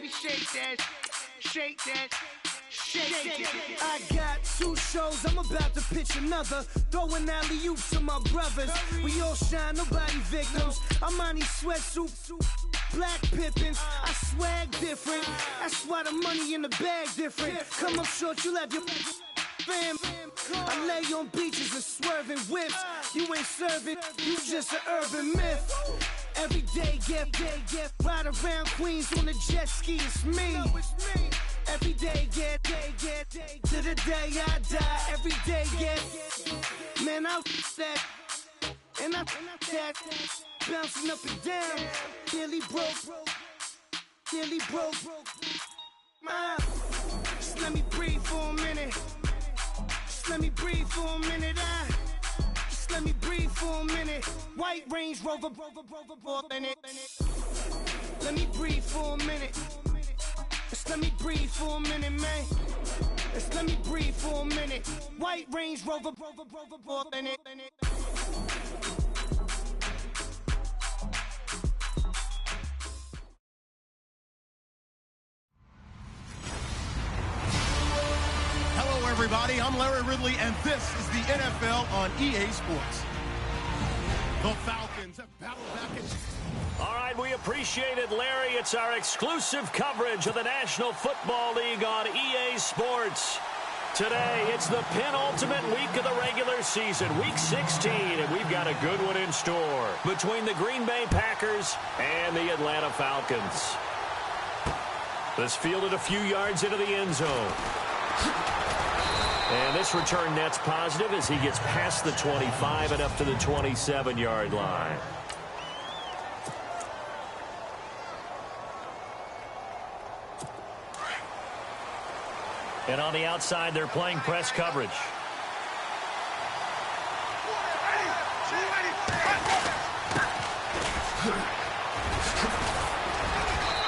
baby, shake that, shake that. I got 2 shows, I'm about to pitch another. Throwing alley-oops to my brothers. We all shine, nobody victims. I'm on these sweatsuits, black pippins. I swag different. That's why the money in the bag different. Come up short, you have your fam. I lay on beaches and swerving whips. You ain't serving, you just an urban myth. Every day, get ride around Queens on a jet ski, it's me. Every day, get to the day I die. Every day, get man, I that and I that bouncing up and down. Nearly broke. Just let me breathe for a minute. Just let me breathe for a minute. Just let me breathe for a minute. White Range Rover, in it. Let me breathe for a minute. Just let me breathe for a minute, man. Just let me breathe for a minute. White Range Rover, in it. Hello, everybody. I'm Larry Ridley, and this is the NFL on EA Sports. The Falcons have battled back in... All right, we appreciate it, Larry. It's our exclusive coverage of the National Football League on EA Sports. Today, it's the penultimate week of the regular season, Week 16, and we've got a good one in store between the Green Bay Packers and the Atlanta Falcons. This fielded a few yards into the end zone. And this return net's positive as he gets past the 25 and up to the 27-yard line. And on the outside, they're playing press coverage.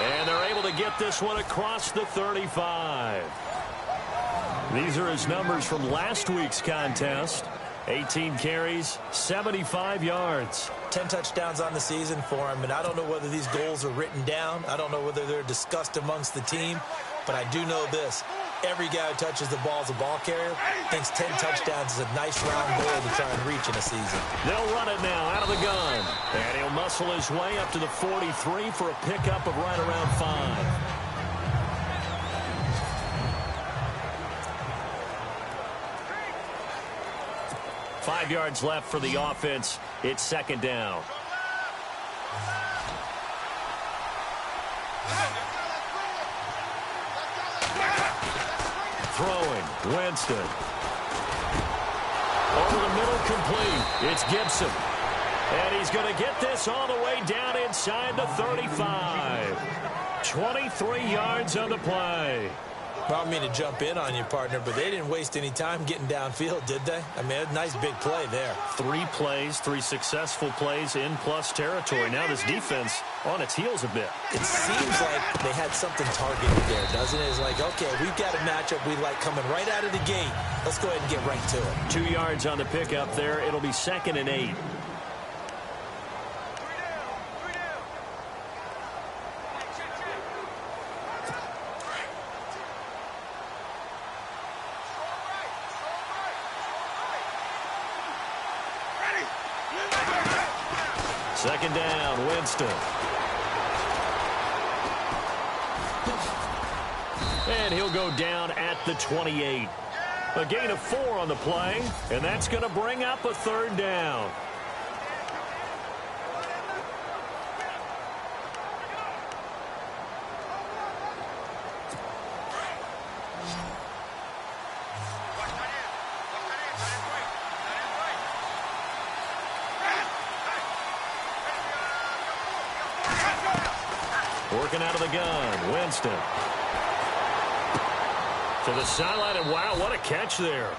And they're able to get this one across the 35. These are his numbers from last week's contest. 18 carries, 75 yards. 10 touchdowns on the season for him, and I don't know whether these goals are written down. I don't know whether they're discussed amongst the team, but I do know this. Every guy who touches the ball as a ball carrier thinks 10 touchdowns is a nice round goal to try and reach in a season. They'll run it now out of the gun. And he'll muscle his way up to the 43 for a pickup of right around 5. Five yards left for the offense. It's second down. Throwing, Winston. Over the middle, complete. It's Gibson. And he's going to get this all the way down inside the 35. 23 yards on the play. I don't mean to jump in on you, partner, but they didn't waste any time getting downfield, did they? I mean, a nice big play there. 3 plays, 3 successful plays in plus territory. Now this defense on its heels a bit. It seems like they had something targeted there, doesn't it? It's like, okay, we've got a matchup we like coming right out of the gate. Let's go ahead and get right to it. 2 yards on the pickup there. It'll be 2nd and 8. Second down, Winston. And he'll go down at the 28. A gain of 4 on the play, and that's going to bring up a 3rd down. Working out of the gun, Winston. To the sideline, and wow, what a catch there.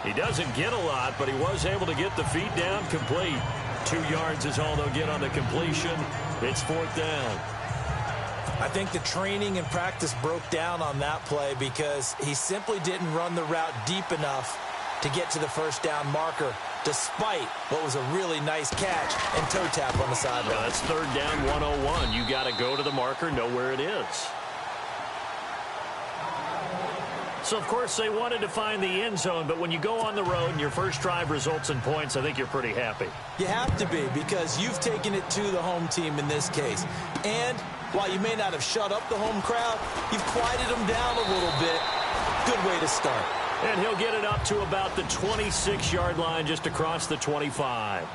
He doesn't get a lot, but he was able to get the feet down complete. 2 yards is all they'll get on the completion. It's 4th down. I think the training and practice broke down on that play because he simply didn't run the route deep enough to get to the first down marker, despite what was a really nice catch and toe tap on the sideline. Well, that's 3rd down 101. You got to go to the marker, know where it is. So, of course, they wanted to find the end zone, but when you go on the road and your first drive results in points, I think you're pretty happy. You have to be, because you've taken it to the home team in this case. And while you may not have shut up the home crowd, you've quieted them down a little bit. Good way to start. And he'll get it up to about the 26-yard line, just across the 25.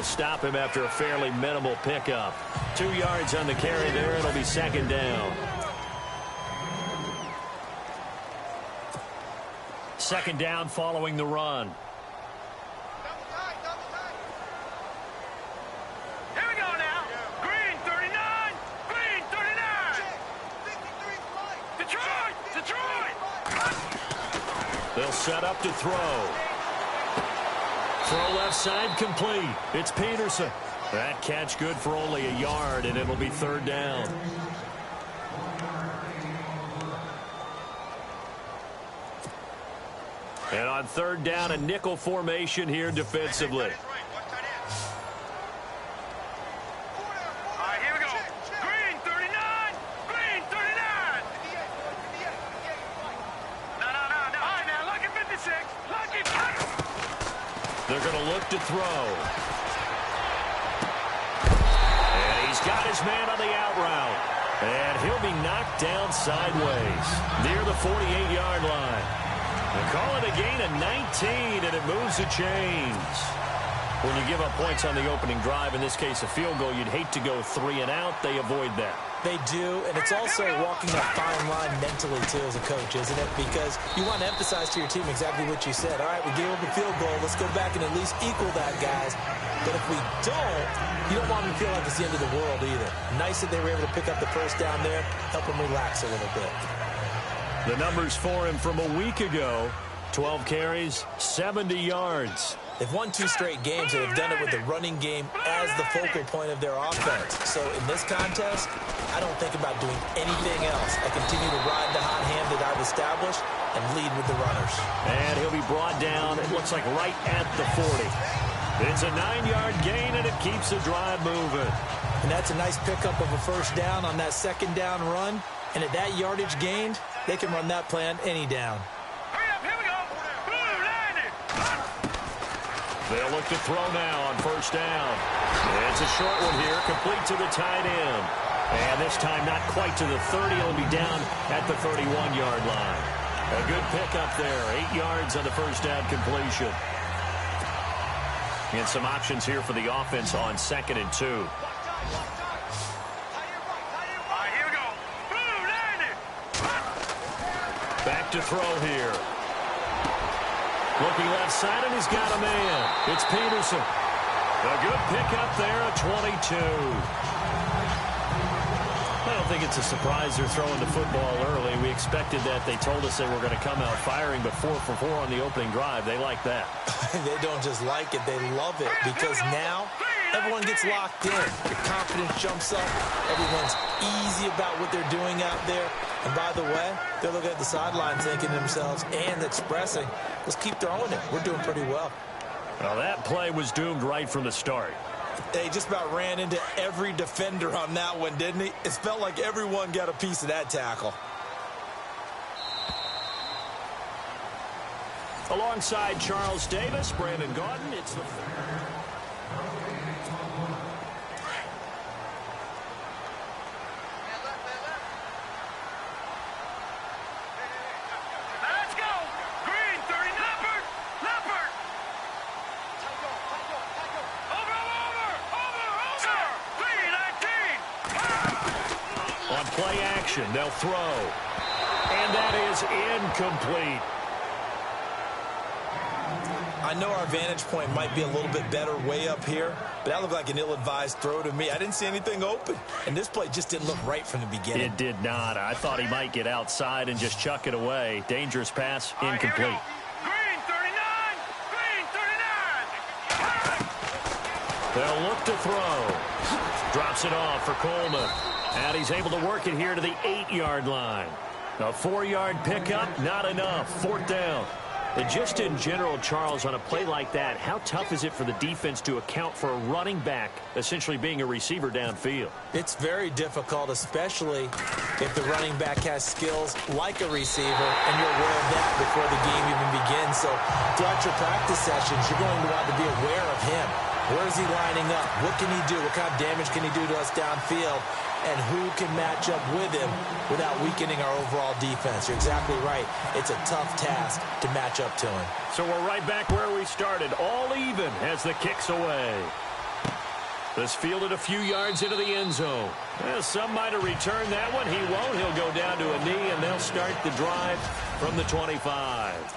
Stop him after a fairly minimal pickup. 2 yards on the carry there. It'll be second down. Second down following the run. Here we go now. Green 39. Green 39. Detroit. They'll set up to throw. Throw left side complete. It's Peterson. That catch good for only a yard, and it'll be third down. And on third down, a nickel formation here defensively. All right, here we go. Green 39. Green 39. No. All right, now, lucky 56. Lucky. They're going to look to throw. And he's got his man on the out route. And he'll be knocked down sideways near the 48-yard line. They call it a gain of 19, and it moves the chains. When you give up points on the opening drive, in this case a field goal, you'd hate to go 3 and out. They avoid that. They do, and it's also walking a fine line mentally, too, as a coach, isn't it? Because you want to emphasize to your team exactly what you said. All right, we gave up a field goal. Let's go back and at least equal that, guys. But if we don't, you don't want them to feel like it's the end of the world either. Nice that they were able to pick up the first down there, help them relax a little bit. The numbers for him from a week ago, 12 carries, 70 yards. They've won 2 straight games, and they've done it with the running game as the focal point of their offense. So in this contest, I don't think about doing anything else. I continue to ride the hot hand that I've established and lead with the runners. And he'll be brought down, it looks like right at the 40. It's a 9-yard gain, and it keeps the drive moving. And that's a nice pickup of a first down on that second down run. And at that yardage gained, they can run that play on any down. They'll look to throw now on first down. It's a short one here, complete to the tight end. And this time not quite to the 30. It'll be down at the 31-yard line. A good pickup there. 8 yards on the first down completion. And some options here for the offense on 2nd and 2. Back to throw here. Looking left side, and he's got a man. It's Peterson. A good pickup there at 22. I don't think it's a surprise they're throwing the football early. We expected that. They told us they were going to come out firing, but 4 for 4 on the opening drive. They like that. They don't just like it, they love it, because now everyone gets locked in. Your confidence jumps up. Everyone's easy about what they're doing out there. And by the way, they're looking at the sideline thinking to themselves and expressing, let's keep throwing it. We're doing pretty well. Well, that play was doomed right from the start. They just about ran into every defender on that one, didn't he? It felt like everyone got a piece of that tackle. Alongside Charles Davis, Brandon Gaudin, it's the... Play action, they'll throw. And that is incomplete. I know our vantage point might be a little bit better way up here, but that looked like an ill-advised throw to me. I didn't see anything open, and this play just didn't look right from the beginning. It did not. I thought he might get outside and just chuck it away. Dangerous pass, incomplete. They'll look to throw. Drops it off for Coleman. And he's able to work it here to the 8-yard line. A 4-yard pickup, not enough. 4th down. And just in general, Charles, on a play like that, how tough is it for the defense to account for a running back essentially being a receiver downfield? It's very difficult, especially if the running back has skills like a receiver, and you're aware of that before the game even begins. So throughout your practice sessions, you're going to want to be aware of him. Where is he lining up? What can he do? What kind of damage can he do to us downfield? And who can match up with him without weakening our overall defense? You're exactly right. It's a tough task to match up to him. So we're right back where we started, all even as the kick's away. This fielded a few yards into the end zone. Well, some might have returned that one. He won't. He'll go down to a knee, and they'll start the drive from the 25.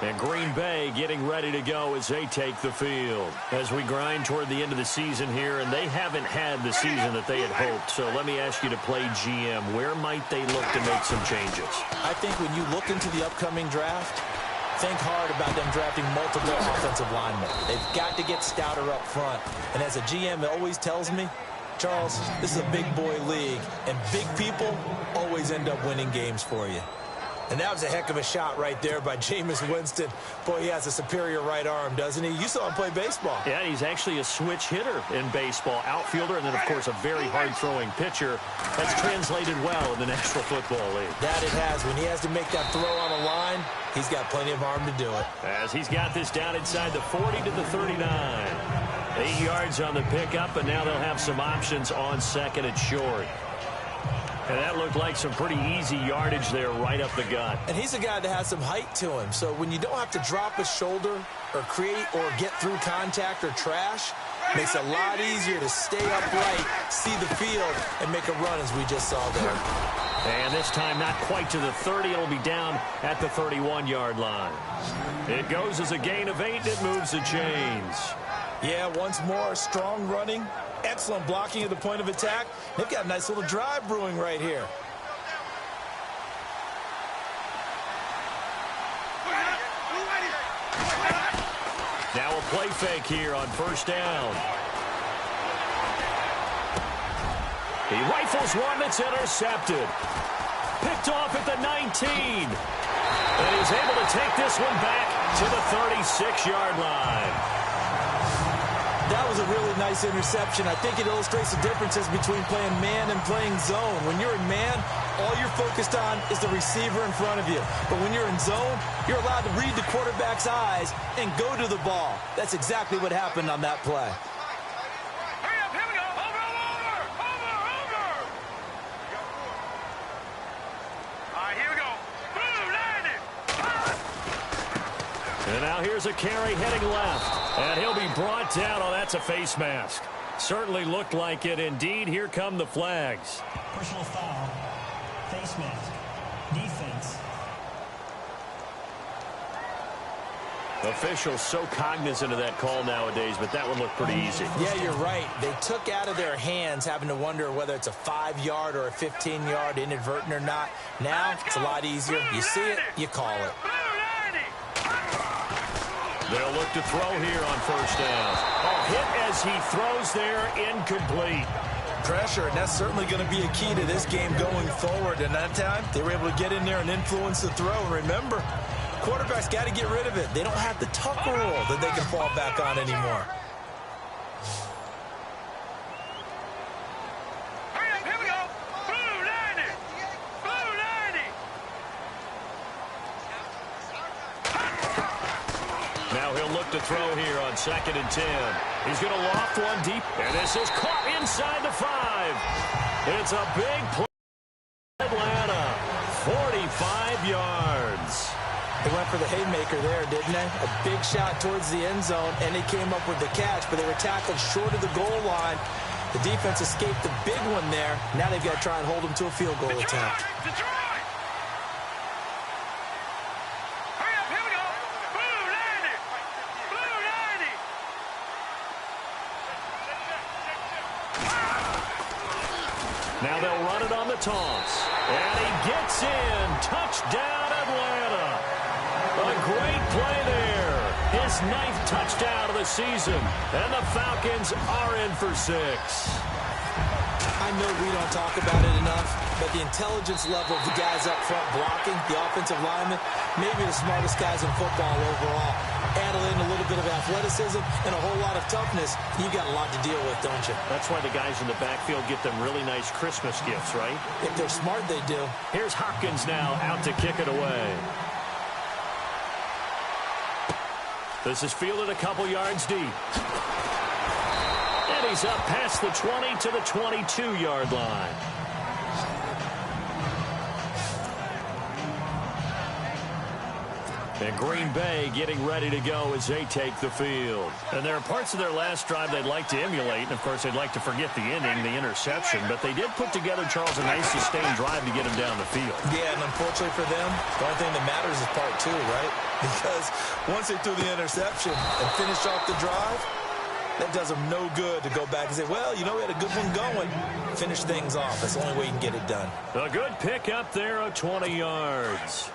And Green Bay getting ready to go as they take the field. As we grind toward the end of the season here, and they haven't had the season that they had hoped. So let me ask you to play GM. Where might they look to make some changes? I think when you look into the upcoming draft, think hard about them drafting multiple offensive linemen. They've got to get stouter up front. And as a GM, it always tells me, Charles, this is a big boy league, and big people always end up winning games for you. And that was a heck of a shot right there by Jameis Winston. Boy, he has a superior right arm, doesn't he? You saw him play baseball. Yeah, he's actually a switch hitter in baseball. Outfielder, and then, of course, a very hard-throwing pitcher. That's translated well in the National Football League. That it has. When he has to make that throw on a line, he's got plenty of arm to do it. As he's got this down inside the 40 to the 39. 8 yards on the pickup, and now they'll have some options on second and short. And that looked like some pretty easy yardage there right up the gut. And he's a guy that has some height to him. So when you don't have to drop a shoulder or create or get through contact or trash, makes it a lot easier to stay upright, see the field, and make a run as we just saw there. And this time not quite to the 30. It'll be down at the 31-yard line. It goes as a gain of 8, and it moves the chains. Yeah, once more, strong running. Excellent blocking at the point of attack. They've got a nice little drive brewing right here. Now a play fake here on first down. He rifles one that's intercepted. Picked off at the 19. And he's able to take this one back to the 36-yard line. That was a really nice interception. I think it illustrates the differences between playing man and playing zone. When you're in man, all you're focused on is the receiver in front of you. But when you're in zone, you're allowed to read the quarterback's eyes and go to the ball. That's exactly what happened on that play. Hurry up, here we go. Over. All right, here we go. Boom, landed. And now here's a carry heading left. And he'll be brought down. Oh, that's a face mask. Certainly looked like it. Indeed, here come the flags. Personal foul. Face mask. Defense. Officials so cognizant of that call nowadays, but that one looked pretty easy. Yeah, you're right. They took out of their hands having to wonder whether it's a 5-yard or a 15-yard inadvertent or not. Now, it's a lot easier. You see it, you call it. They'll look to throw here on first down. Oh, hit as he throws there, incomplete. Pressure, and that's certainly going to be a key to this game going forward. And that time, they were able to get in there and influence the throw. And remember, quarterbacks got to get rid of it. They don't have the tuck rule that they can fall back on anymore. Hurry up, here we go. Blue 90. Blue 90. Now he'll look to throw here on second and 10. He's going to loft one deep, and this is caught inside the 5. It's a big play. Atlanta, 45 yards. They went for the haymaker there, didn't they? A big shot towards the end zone, and they came up with the catch, but they were tackled short of the goal line. The defense escaped the big one there. Now they've got to try and hold them to a field goal attempt. Detroit. Hurry up, here we go. Blue 90. Blue 90. Now they'll run it on the toss. And he gets in. Touchdown, Atlanta. 9th touchdown of the season. And the Falcons are in for 6. I know we don't talk about it enough, but the intelligence level of the guys up front blocking, the offensive linemen, maybe the smartest guys in football overall. Add in a little bit of athleticism and a whole lot of toughness, you've got a lot to deal with, don't you? That's why the guys in the backfield get them really nice Christmas gifts, right? If they're smart, they do. Here's Hopkins now out to kick it away. This is fielded a couple yards deep. And he's up past the 20 to the 22-yard line. And Green Bay getting ready to go as they take the field. And there are parts of their last drive they'd like to emulate. And, of course, they'd like to forget the ending, the interception. But they did put together, Charles, a nice sustained drive to get them down the field. Yeah, and unfortunately for them, the only thing that matters is part 2, right? Because once they threw the interception and finished off the drive, that does them no good to go back and say, well, you know, we had a good one going. Finish things off. That's the only way you can get it done. A good pick up there of 20 yards.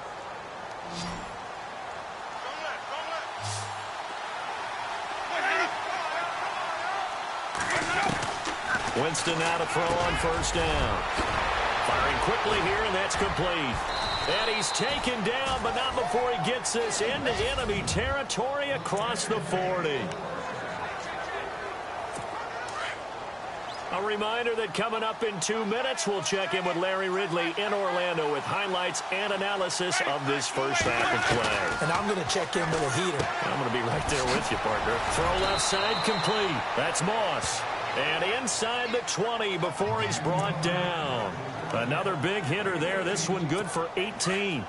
Winston now to throw on first down. Firing quickly here, and that's complete. And he's taken down, but not before he gets this into enemy territory across the 40. A reminder that coming up in 2 minutes, we'll check in with Larry Ridley in Orlando with highlights and analysis of this first half of play. And I'm going to check in with a heater. I'm going to be right there with you, partner. Throw left side complete. That's Moss. And inside the 20 before he's brought down. Another big hitter there. This one good for 18.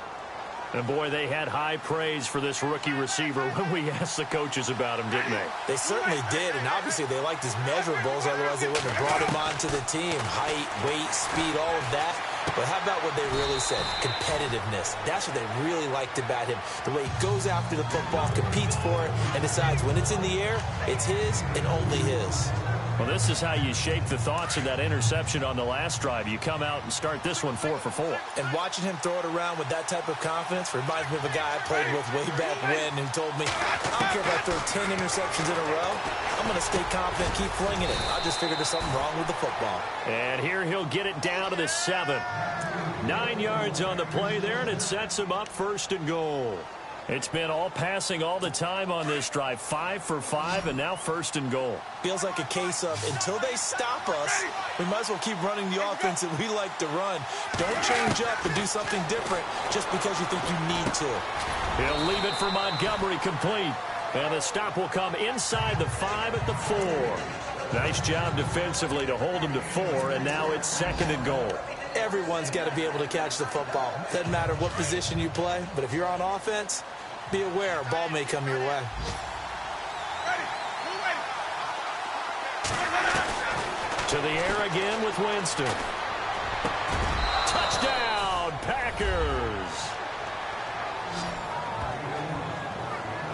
And, boy, they had high praise for this rookie receiver when we asked the coaches about him, didn't they? They certainly did, and obviously they liked his measurables. Otherwise, they wouldn't have brought him onto the team. Height, weight, speed, all of that. But how about what they really said? Competitiveness. That's what they really liked about him. The way he goes after the football, competes for it, and decides when it's in the air, it's his and only his. Well, this is how you shape the thoughts of that interception on the last drive. You come out and start this one 4 for 4. And watching him throw it around with that type of confidence reminds me of a guy I played with way back when who told me, I don't care if I throw 10 interceptions in a row. I'm going to stay confident, keep flinging it. I just figured there's something wrong with the football. And here he'll get it down to the 7. 9 yards on the play there, and it sets him up 1st and goal. It's been all passing all the time on this drive. 5 for 5, and now 1st and goal. Feels like a case of until they stop us, we might as well keep running the offense that we like to run. Don't change up and do something different just because you think you need to. He'll leave it for Montgomery complete. And the stop will come inside the 5 at the 4. Nice job defensively to hold him to 4, and now it's 2nd and goal. Everyone's got to be able to catch the football. Doesn't matter what position you play, but if you're on offense, be aware a ball may come your way. To the air again with Winston. Touchdown, Packers.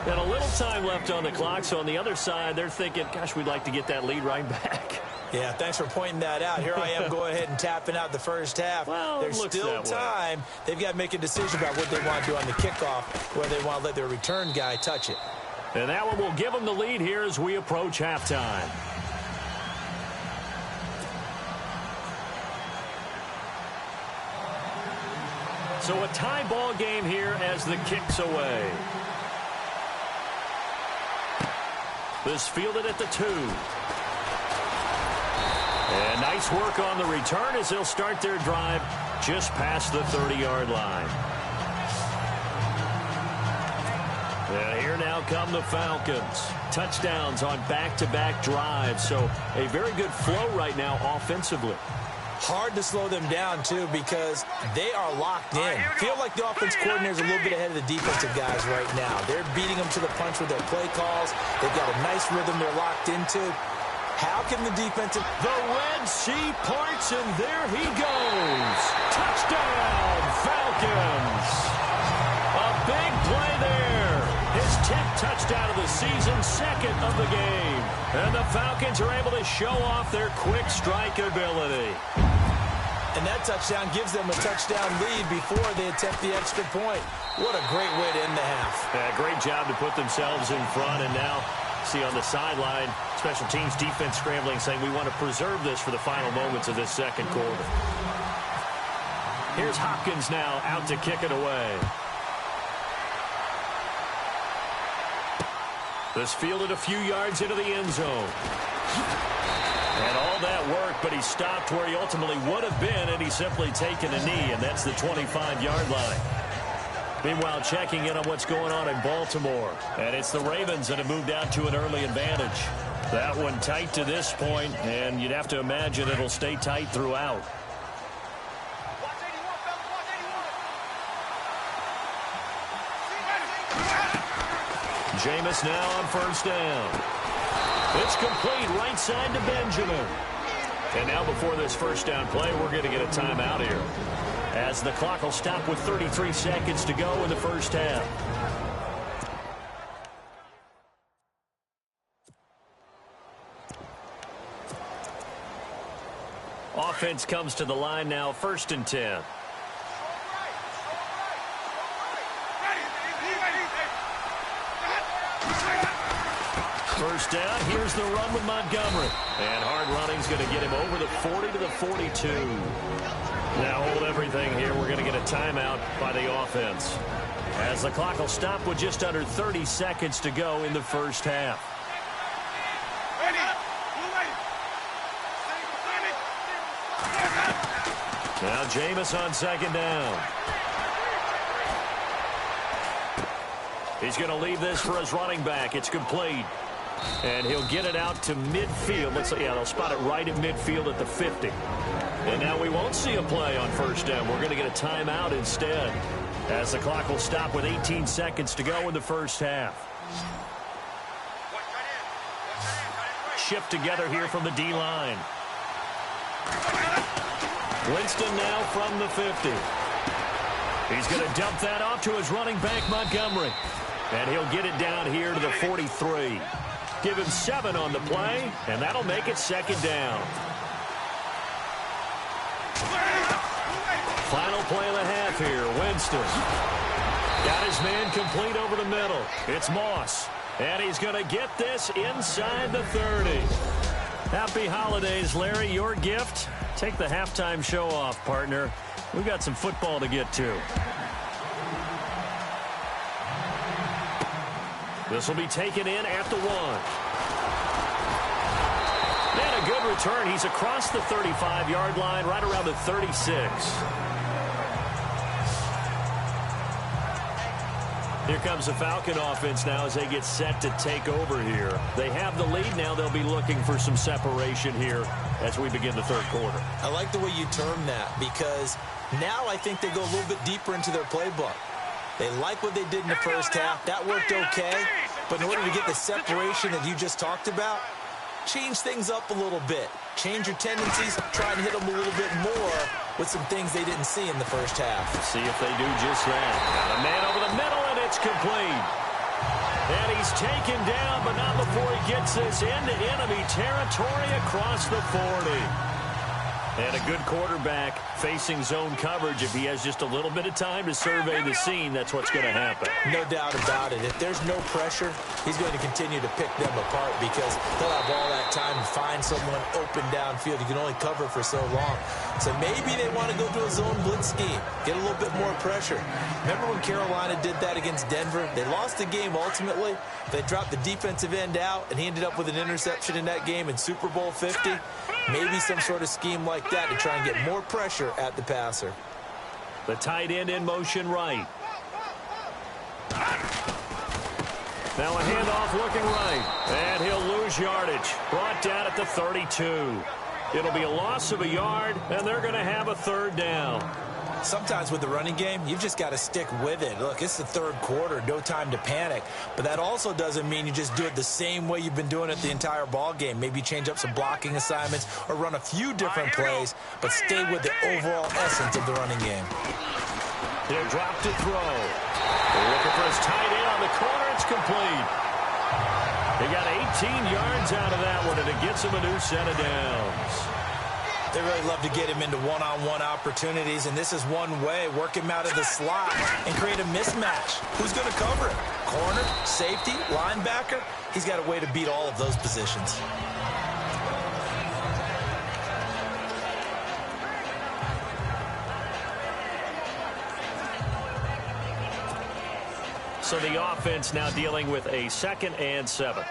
And a little time left on the clock, so on the other side, they're thinking, gosh, we'd like to get that lead right back. Yeah, thanks for pointing that out. Here I am going ahead and tapping out the first half. Well, there's still time. They've got to make a decision about what they want to do on the kickoff, whether they want to let their return guy touch it. And that one will give them the lead here as we approach halftime. So a tie ball game here as the kick's away. This fielded at the 2. And nice work on the return as they'll start their drive just past the 30-yard line. And here now come the Falcons. Touchdowns on back-to-back drives. So a very good flow right now offensively. Hard to slow them down, too, because they are locked in. Feel like the offense coordinator is a little bit ahead of the defensive guys right now. They're beating them to the punch with their play calls. They've got a nice rhythm they're locked into. How can the defensive... The Red Sea parts, and there he goes. Touchdown, Falcons. A big play there. His 10th touchdown of the season, 2nd of the game. And the Falcons are able to show off their quick strike ability. And that touchdown gives them a touchdown lead before they attempt the extra point. What a great way to end the half. Yeah, great job to put themselves in front. And now, see on the sideline, special teams defense scrambling, saying we want to preserve this for the final moments of this second quarter. Here's Hopkins now out to kick it away. This fielded a few yards into the end zone. And all that work, but he stopped where he ultimately would have been, and he's simply taken a knee, and that's the 25-yard line. Meanwhile, checking in on what's going on in Baltimore. And it's the Ravens that have moved out to an early advantage. That one tight to this point, and you'd have to imagine it'll stay tight throughout. Jameis now on first down. It's complete right side to Benjamin. And now before this first down play, we're going to get a timeout here, as the clock will stop with 33 seconds to go in the first half. Offense comes to the line now, 1st and 10. First down, here's the run with Montgomery. And hard running's going to get him over the 40 to the 42. Now hold everything here. We're going to get a timeout by the offense, as the clock will stop with just under 30 seconds to go in the first half. Now Jameis on second down. He's going to leave this for his running back. It's complete. And he'll get it out to midfield. They'll spot it right at midfield at the 50. And now we won't see a play on first down. We're going to get a timeout instead, as the clock will stop with 18 seconds to go in the first half. Shift together here from the D-line. Winston now from the 50. He's going to dump that off to his running back, Montgomery. And he'll get it down here to the 43. Give him 7 on the play, and that'll make it second down. Final play of the half here. Winston got his man complete over the middle. It's Moss, and he's going to get this inside the 30. Happy holidays, Larry. Your gift? Take the halftime show off, partner. We've got some football to get to. This will be taken in at the 1. And a good return. He's across the 35-yard line, right around the 36. Here comes the Falcon offense now as they get set to take over here. They have the lead now. They'll be looking for some separation here as we begin the third quarter. I like the way you term that, because now I think they go a little bit deeper into their playbook. They like what they did in the first half. That worked okay. But in order to get the separation that you just talked about, change things up a little bit. Change your tendencies. Try and hit them a little bit more with some things they didn't see in the first half. See if they do just that. Got a man over the middle, and it's complete. And he's taken down, but not before he gets this into enemy territory across the 40. And a good quarterback facing zone coverage. If he has just a little bit of time to survey the scene, that's what's going to happen. No doubt about it. If there's no pressure, he's going to continue to pick them apart, because they'll have all that time to find someone open downfield. You can only cover for so long. So maybe they want to go to a zone blitz scheme, get a little bit more pressure. Remember when Carolina did that against Denver? They lost the game ultimately. They dropped the defensive end out, and he ended up with an interception in that game in Super Bowl 50. Maybe some sort of scheme like that to try and get more pressure at the passer. The tight end in motion right. Now a handoff looking right. And he'll lose yardage. Brought down at the 32. It'll be a loss of a yard, and they're going to have a third down. Sometimes with the running game, you've just got to stick with it. Look, it's the third quarter, no time to panic. But that also doesn't mean you just do it the same way you've been doing it the entire ball game. Maybe change up some blocking assignments or run a few different plays, but stay with the overall essence of the running game. They're dropped to throw. They're looking for his tight end on the corner. It's complete. They got 18 yards out of that one, and it gets him a new set of downs. They really love to get him into one-on-one opportunities, and this is one way. Work him out of the slot and create a mismatch. Who's going to cover him? Corner, safety, linebacker? He's got a way to beat all of those positions. So the offense now dealing with a 2nd and 7.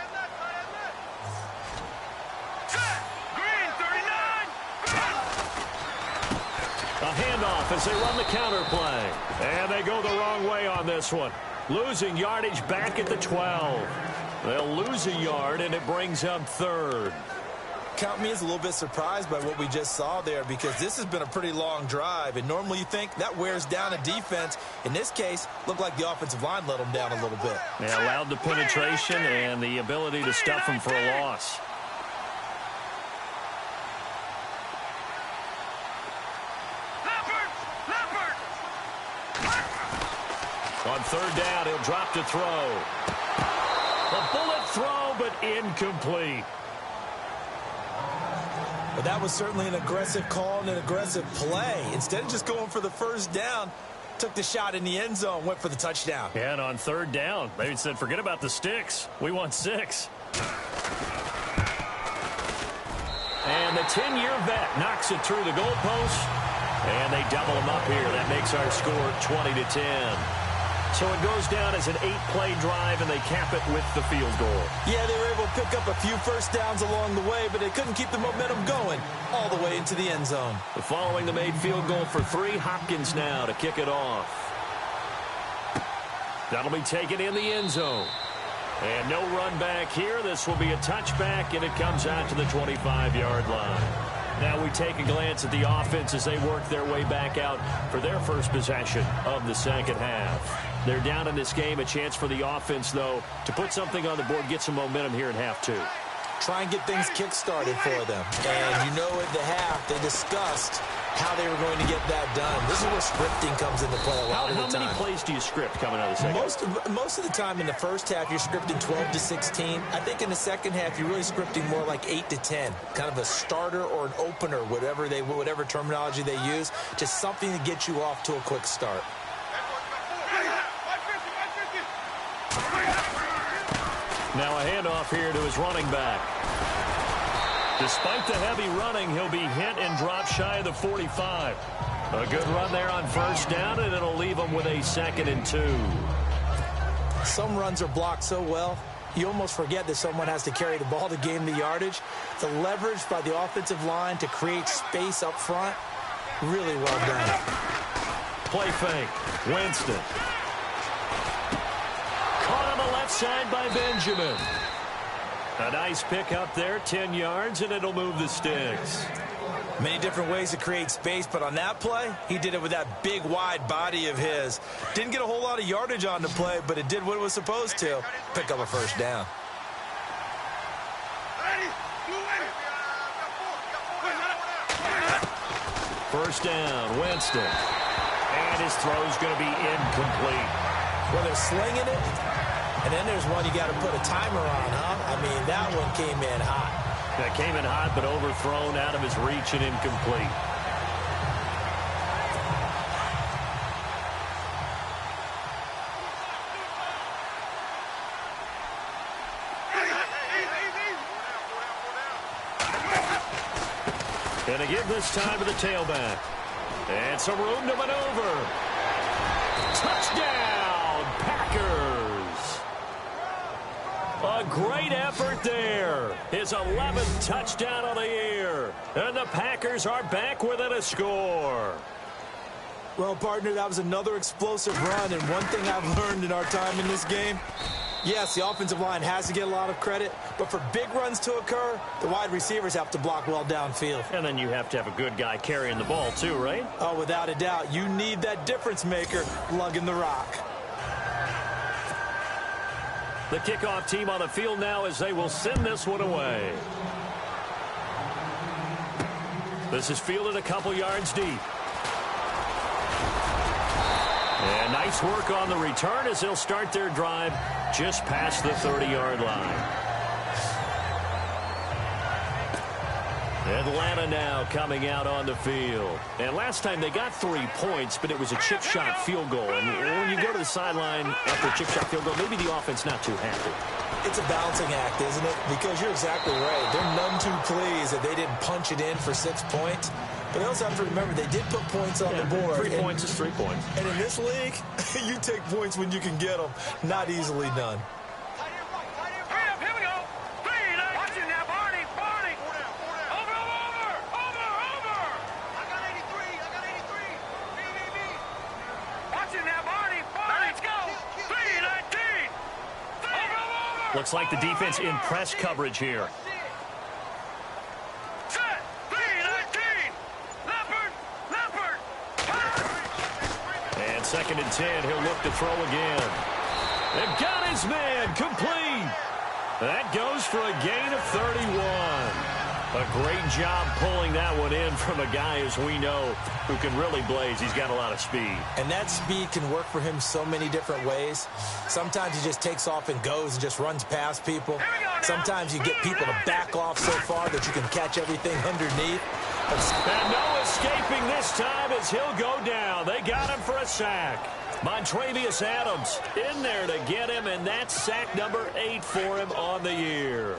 A handoff as they run the counter play. And they go the wrong way on this one. Losing yardage back at the 12. They'll lose a yard, and it brings up 3rd. Count me as a little bit surprised by what we just saw there, because this has been a pretty long drive, and normally you think that wears down a defense. In this case, looked like the offensive line let them down a little bit. They allowed the penetration and the ability to stuff them for a loss. On 3rd down, he'll drop to throw. A bullet throw, but incomplete. But that was certainly an aggressive call and an aggressive play. Instead of just going for the 1st down, took the shot in the end zone, went for the touchdown. And on 3rd down, they said, forget about the sticks. We want 6. And the 10-year vet knocks it through the goalpost. And they double him up here. That makes our score 20-10. So it goes down as an 8-play drive, and they cap it with the field goal. Yeah, they were able to pick up a few 1st downs along the way, but they couldn't keep the momentum going all the way into the end zone. Following the made field goal for 3, Hopkins now to kick it off. That'll be taken in the end zone. And no run back here. This will be a touchback, and it comes out to the 25-yard line. Now we take a glance at the offense as they work their way back out for their first possession of the 2nd half. They're down in this game. A chance for the offense, though, to put something on the board, get some momentum here in half 2. Try and get things kick-started for them. And you know at the half they discussed how they were going to get that done. This is where scripting comes into play a lot of the time. How many plays do you script coming out of the 2nd? Most of the time in the 1st half, you're scripting 12 to 16. I think in the 2nd half, you're really scripting more like 8 to 10. Kind of a starter or an opener, whatever terminology they use. Just something to get you off to a quick start. Now a handoff here to his running back. Despite the heavy running, he'll be hit and drop shy of the 45. A good run there on 1st down, and it'll leave him with a 2nd and 2. Some runs are blocked so well, you almost forget that someone has to carry the ball to gain the yardage. The leverage by the offensive line to create space up front, really well done. Play fake. Winston. Caught on the left side by Benjamin. A nice pick up there, 10 yards, and it'll move the sticks. Many different ways to create space, but on that play, he did it with that big, wide body of his. Didn't get a whole lot of yardage on the play, but it did what it was supposed to. Pick up a 1st down. First down, Winston. And his throw's going to be incomplete. Well, they're slinging it, and then there's one you got to put a timer on, huh? I mean, that one came in hot. That came in hot, but overthrown out of his reach and incomplete. And again this time to the tailback. And some room to maneuver. Touchdown, Packers. A great effort there. His 11th touchdown of the year. And the Packers are back within a score. Well, partner, that was another explosive run. And one thing I've learned in our time in this game, yes, the offensive line has to get a lot of credit, but for big runs to occur, the wide receivers have to block well downfield. And then you have to have a good guy carrying the ball too, right? Oh, without a doubt. You need that difference maker lugging the rock. The kickoff team on the field now as they will send this one away. This is fielded a couple yards deep. And nice work on the return as they'll start their drive just past the 30-yard line. Atlanta now coming out on the field. And last time they got 3 points, but it was a chip shot field goal. And when you go to the sideline after a chip shot field goal, maybe the offense not too happy. It's a balancing act, isn't it? Because you're exactly right. They're none too pleased that they didn't punch it in for 6 points. But they also have to remember they did put points on the board. 3 points is 3 points. And in this league, you take points when you can get them. Not easily done. Looks like the defense in press coverage here. Set, 3-19. Leopard. And 2nd and 10. He'll look to throw again. They've got his man complete. That goes for a gain of 31. A great job pulling that one in from a guy, as we know, who can really blaze. He's got a lot of speed. And that speed can work for him so many different ways. Sometimes he just takes off and goes and just runs past people. Sometimes you get people to back off so far that you can catch everything underneath. And no escaping this time as he'll go down. They got him for a sack. Montravius Adams in there to get him, and that's sack number 8 for him on the year.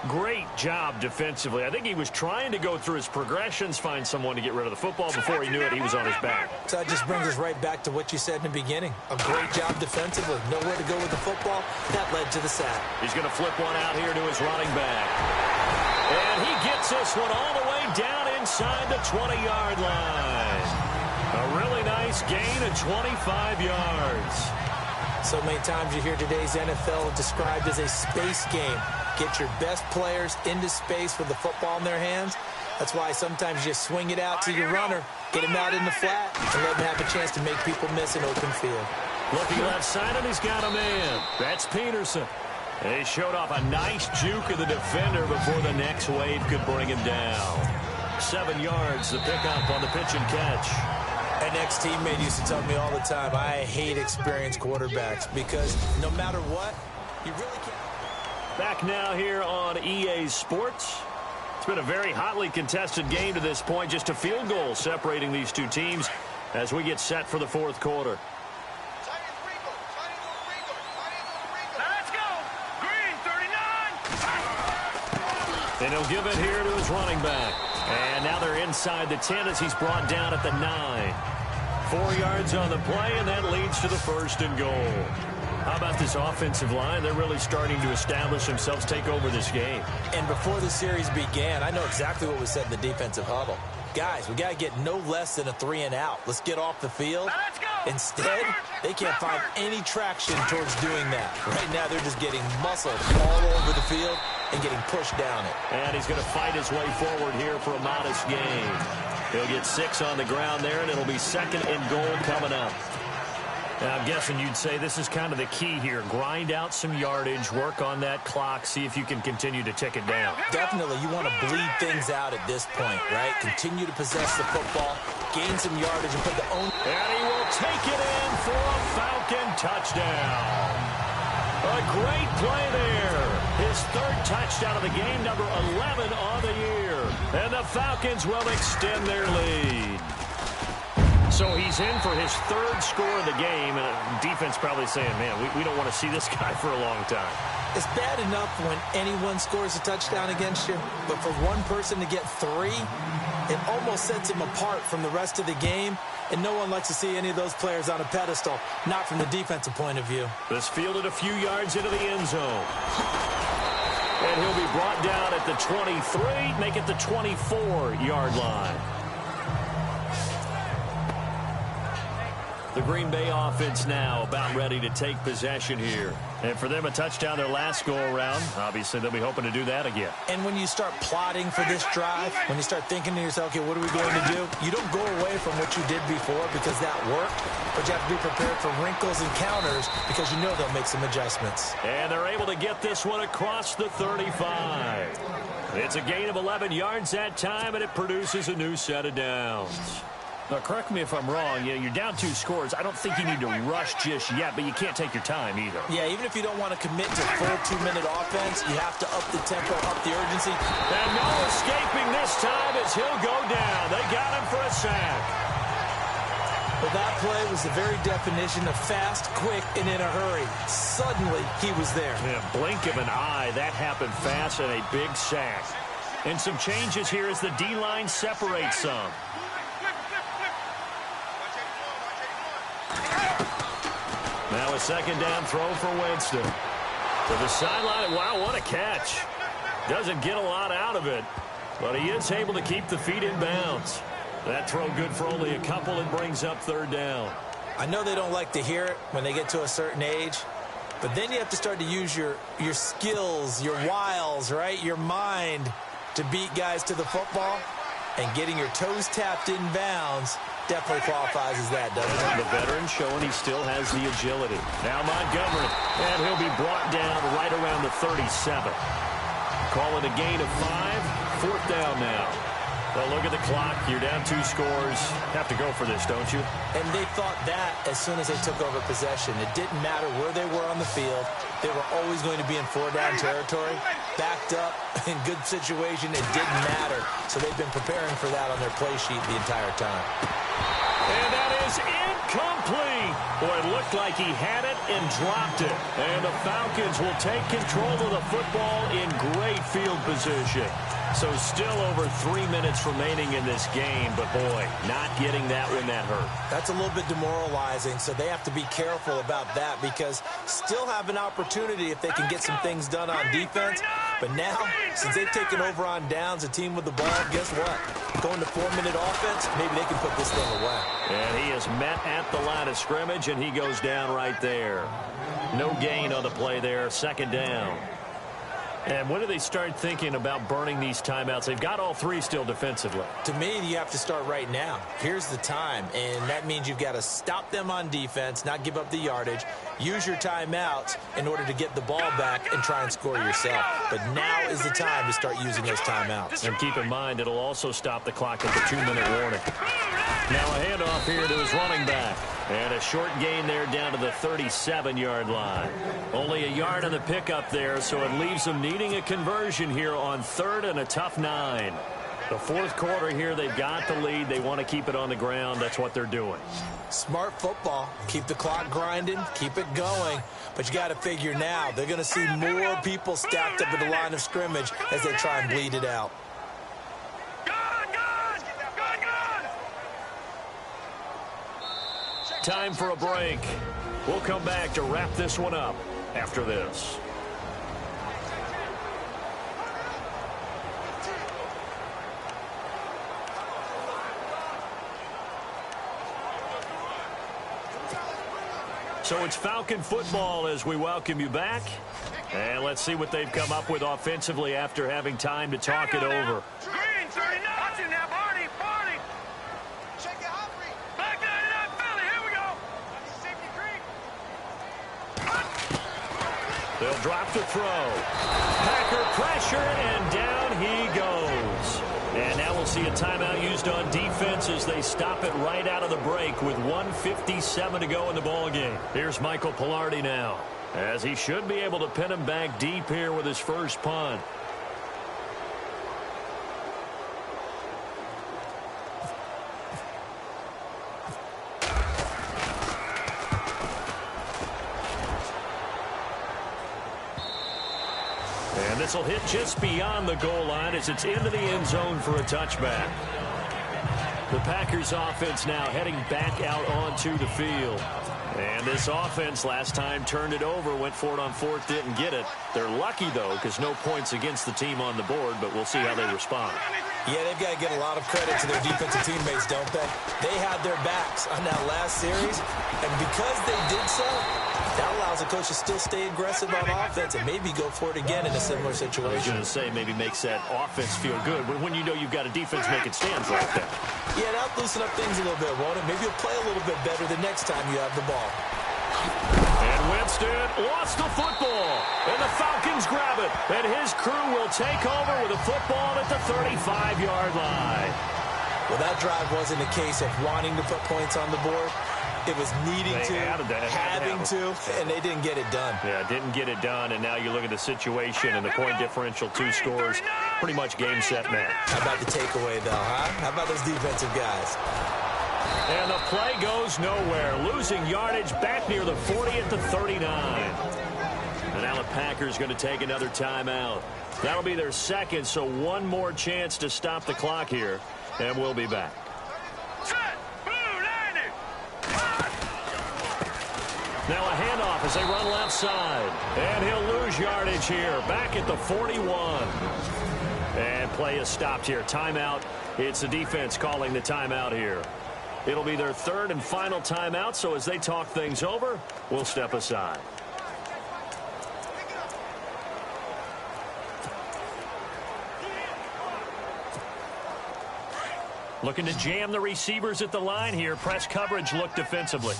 Great job defensively. I think he was trying to go through his progressions, find someone to get rid of the football. Before he knew it, he was on his back. So that just brings us right back to what you said in the beginning. A great job defensively. Nowhere to go with the football. That led to the sack. He's going to flip one out here to his running back. And he gets this one all the way down inside the 20-yard line. A really nice gain of 25 yards. So many times you hear today's NFL described as a space game. Get your best players into space with the football in their hands. That's why sometimes you just swing it out to your runner, get him out in the flat, and let him have a chance to make people miss an open field. Looking left side, and he's got a man. That's Peterson. And he showed off a nice juke of the defender before the next wave could bring him down. 7 yards, the pickup on the pitch and catch. An ex-teammate used to tell me all the time, I hate experienced quarterbacks because no matter what, you really can't. Back now here on EA Sports. It's been a very hotly contested game to this point. Just a field goal separating these two teams as we get set for the 4th quarter. Let's go. Green, 39. And he'll give it here to his running back. And now they're inside the 10 as he's brought down at the 9. 4 yards on the play, and that leads to the 1st and goal. How about this offensive line? They're really starting to establish themselves, take over this game. And before the series began, I know exactly what was said in the defensive huddle. Guys, we got to get no less than a 3 and out. Let's get off the field. Let's go. Instead, they can't find any traction towards doing that. Right now, they're just getting muscled all over the field and getting pushed down it. And he's going to fight his way forward here for a modest gain. He'll get 6 on the ground there, and it'll be 2nd and goal coming up. Now, I'm guessing you'd say this is kind of the key here. Grind out some yardage, work on that clock, see if you can continue to tick it down. Definitely, you want to bleed things out at this point, right? Continue to possess the football, gain some yardage, and put the own... And he will take it in for a Falcon touchdown. A great play there. His 3rd touchdown of the game, number 11 on the year. And the Falcons will extend their lead. So he's in for his 3rd score of the game, and defense probably saying, man, we don't want to see this guy for a long time. It's bad enough when anyone scores a touchdown against you, but for one person to get 3, it almost sets him apart from the rest of the game, and no one likes to see any of those players on a pedestal, not from the defensive point of view. This fielded a few yards into the end zone. And he'll be brought down at the 23, make it the 24-yard line. The Green Bay offense now about ready to take possession here. And for them, a touchdown their last go-around. Obviously, they'll be hoping to do that again. And when you start plotting for this drive, when you start thinking to yourself, okay, what are we going to do? You don't go away from what you did before because that worked, but you have to be prepared for wrinkles and counters because you know they'll make some adjustments. And they're able to get this one across the 35. It's a gain of 11 yards that time, and it produces a new set of downs. Now, correct me if I'm wrong. You're down 2 scores. I don't think you need to rush just yet, but you can't take your time either. Yeah, even if you don't want to commit to full 2-minute offense, you have to up the tempo, up the urgency. And no escaping this time as he'll go down. They got him for a sack. But that play was the very definition of fast, quick, and in a hurry. Suddenly, he was there. Yeah, blink of an eye. That happened fast and a big sack. And some changes here as the D-line separates some. Now a second down throw for Winston. To the sideline. Wow, what a catch. Doesn't get a lot out of it, but he is able to keep the feet in bounds. That throw good for only a couple and brings up 3rd down. I know they don't like to hear it when they get to a certain age, but then you have to start to use your skills, your wiles, right? Your mind to beat guys to the football, and getting your toes tapped in bounds definitely qualifies as that, doesn't it? The veteran showing he still has the agility. Now Montgomery, and he'll be brought down right around the 37. Call it a gain of 5, 4th down now. Well, look at the clock. You're down 2 scores. Have to go for this, don't you? And they thought that as soon as they took over possession. It didn't matter where they were on the field. They were always going to be in 4-down territory. Backed up, in good situation, it didn't matter. So they've been preparing for that on their play sheet the entire time. And that is incomplete. Boy, it looked like he had it and dropped it. And the Falcons will take control of the football in great field position. So still over 3 minutes remaining in this game, but boy, not getting that when that hurt. That's a little bit demoralizing, so they have to be careful about that because still have an opportunity if they can get some things done on defense. But now, since they've taken over on downs, a team with the ball, guess what? Going to 4-minute offense, maybe they can put this thing away. And he is met at the line of scrimmage, and he goes down right there. No gain on the play there, 2nd down. And when do they start thinking about burning these timeouts? They've got all 3 still defensively. To me, you have to start right now. Here's the time, and that means you've got to stop them on defense, not give up the yardage, use your timeouts in order to get the ball back and try and score yourself. But now is the time to start using those timeouts. And keep in mind, it'll also stop the clock at the 2-minute warning. Now a handoff here to his running back. And a short gain there down to the 37-yard line. Only a yard on the pickup there, so it leaves them needing a conversion here on 3rd and a tough 9. The 4th quarter here, they've got the lead. They want to keep it on the ground. That's what they're doing. Smart football. Keep the clock grinding. Keep it going. But you got to figure now, they're going to see more people stacked up at the line of scrimmage as they try and bleed it out. Time for a break. We'll come back to wrap this one up after this. So it's Falcon football as we welcome you back. And let's see what they've come up with offensively after having time to talk it over. Green, 39. Watching now, Barney. Check it out, Green. Back 99, Philly. Here we go. Safety Green. They'll drop the throw. Packer pressure, and down he goes. And now we'll see a timeout used on defense as they stop it right out of the break with 1:57 to go in the ballgame. Here's Michael Pilardi now, as he should be able to pin him back deep here with his first punt. And this will hit just beyond the goal line as it's into the end zone for a touchback. The Packers offense now heading back out onto the field. And this offense last time turned it over, went for it on 4th, didn't get it. They're lucky, though, because no points against the team on the board, but we'll see how they respond. Yeah, they've got to give a lot of credit to their defensive teammates, don't they? They had their backs on that last series, and because they did so, that allows the coach to still stay aggressive on offense and maybe go for it again in a similar situation. I was going to say maybe makes that offense feel good when you know you've got a defense making stands like that. Yeah, that'll loosen up things a little bit, won't it? Maybe you'll play a little bit better the next time you have the ball. And Winston lost the football, and the Falcons grab it, and his crew will take over with a football at the 35-yard line. Well, that drive wasn't a case of wanting to put points on the board. It was needing to, having to, and they didn't get it done. Yeah, didn't get it done, and now you look at the situation and the point differential, 2 scores, pretty much game, set, match. How about the takeaway, though, huh? How about those defensive guys? And the play goes nowhere. Losing yardage back near the 40 at the 39. And now the Packers going to take another timeout. That'll be their second, so one more chance to stop the clock here, and we'll be back. Now a handoff as they run left side. And he'll lose yardage here. Back at the 41. And play is stopped here. Timeout. It's the defense calling the timeout here. It'll be their third and final timeout, so as they talk things over, we'll step aside. Looking to jam the receivers at the line here. Press coverage look defensively.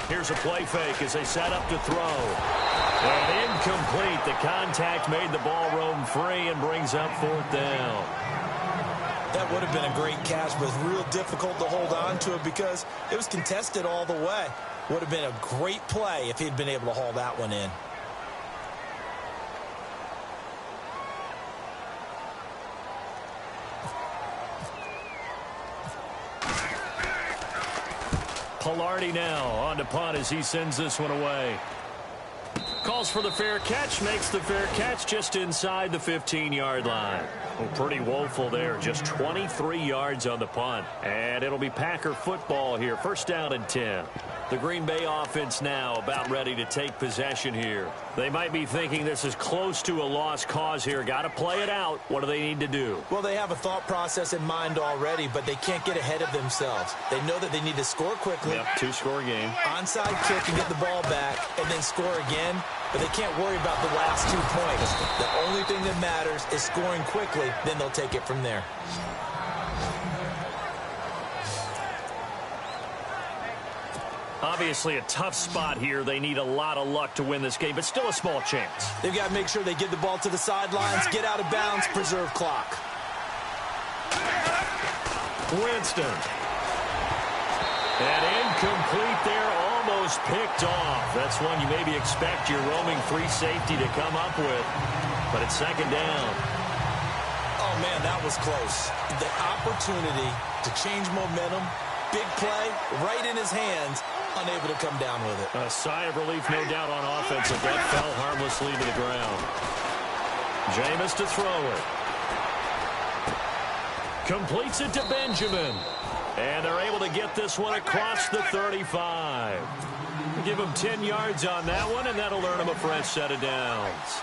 Here's a play fake as they set up to throw. And incomplete. The contact made the ball roam free and brings up 4th down. That would have been a great catch, but it's real difficult to hold on to it because it was contested all the way. Would have been a great play if he'd been able to haul that one in. Pilardi now on to punt as he sends this one away. Calls for the fair catch, makes the fair catch just inside the 15-yard line. Well, pretty woeful there, just 23 yards on the punt. And it'll be Packer football here, 1st down and 10. The Green Bay offense now about ready to take possession here. They might be thinking this is close to a lost cause here. Got to play it out. What do they need to do? Well, they have a thought process in mind already, but they can't get ahead of themselves. They know that they need to score quickly. Yep, 2-score game. Onside kick and get the ball back and then score again, but they can't worry about the last 2 points. The only thing that matters is scoring quickly, then they'll take it from there. Obviously a tough spot here. They need a lot of luck to win this game, but still a small chance. They've got to make sure they get the ball to the sidelines, get out of bounds, preserve clock. Winston. And incomplete there, almost picked off. That's one you maybe expect your roaming free safety to come up with, but it's 2nd down. Oh, man, that was close. The opportunity to change momentum, big play, right in his hands, unable to come down with it. A sigh of relief, no doubt, on offense, as that fell harmlessly to the ground. Jameis to throw it. Completes it to Benjamin. And they're able to get this one across the 35. Give him 10 yards on that one, and that'll earn him a fresh set of downs.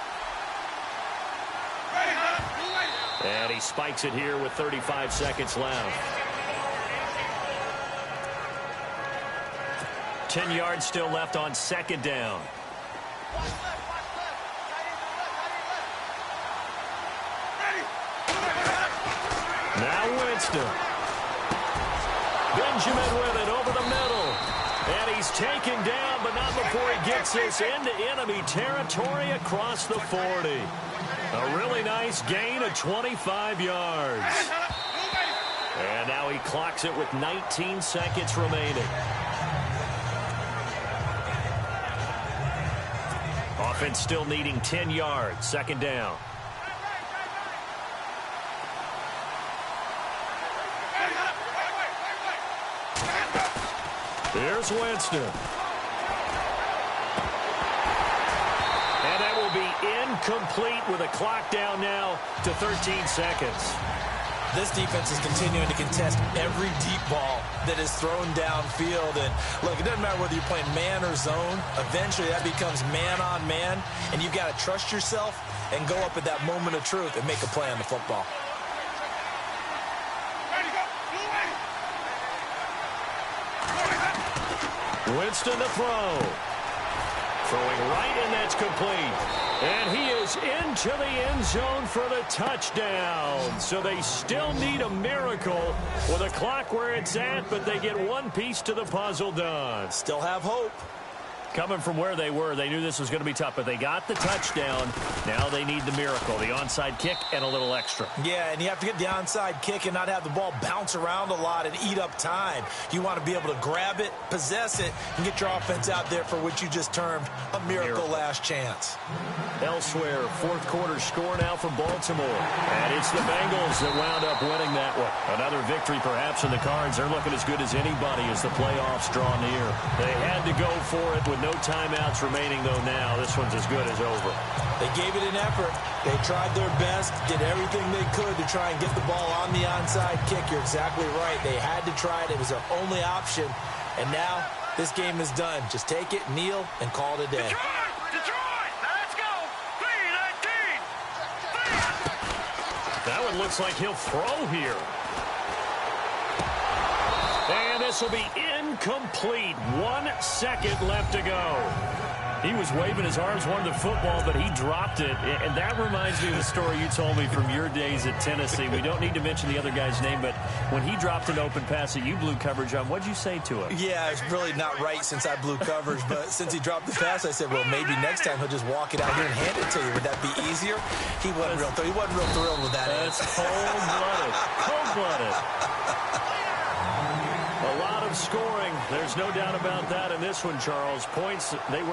And he spikes it here with 35 seconds left. 10 yards still left on 2nd down. Now Winston. Benjamin with it over the middle. And he's taken down, but not before he gets this into enemy territory across the 40. A really nice gain of 25 yards. And now he clocks it with 19 seconds remaining. Offense still needing 10 yards. 2nd down. Here's Winston. And that will be incomplete with a clock down now to 13 seconds. This defense is continuing to contest every deep ball that is thrown downfield. And, look, it doesn't matter whether you're playing man or zone. Eventually, that becomes man-on-man, and you've got to trust yourself and go up at that moment of truth and make a play on the football. Winston to throw. Throwing right, and that's complete. And he is into the end zone for the touchdown. So they still need a miracle with a clock where it's at, but they get one piece to the puzzle done. Still have hope. Coming from where they were, they knew this was going to be tough, but they got the touchdown. Now they need the miracle, the onside kick and a little extra. Yeah, and you have to get the onside kick and not have the ball bounce around a lot and eat up time. You want to be able to grab it, possess it, and get your offense out there for what you just termed a miracle last chance. Elsewhere, fourth quarter score now for Baltimore. And it's the Bengals that wound up winning that one. Another victory perhaps in the cards. They're looking as good as anybody as the playoffs draw near. They had to go for it with no timeouts remaining, though. Now this one's as good as over. They gave it an effort. They tried their best, did everything they could to try and get the ball on the onside kick. You're exactly right. They had to try it. It was their only option. And now this game is done. Just take it, kneel, and call it a day. Detroit! Now let's go! 3-19! That one looks like he'll throw here. And this will be incomplete. 1 second left to go. He was waving his arms, wanted the football, but he dropped it. And that reminds me of the story you told me from your days at Tennessee. We don't need to mention the other guy's name, but when he dropped an open pass that you blew coverage on, what'd you say to him? Yeah, it's really not right since I blew coverage, but since he dropped the pass, I said, well, maybe next time he'll just walk it out here and hand it to you. Would that be easier? He wasn't real thrilled with that. That's cold-blooded. Cold-blooded. A lot of scoring. There's no doubt about that in this one, Charles. Points, they were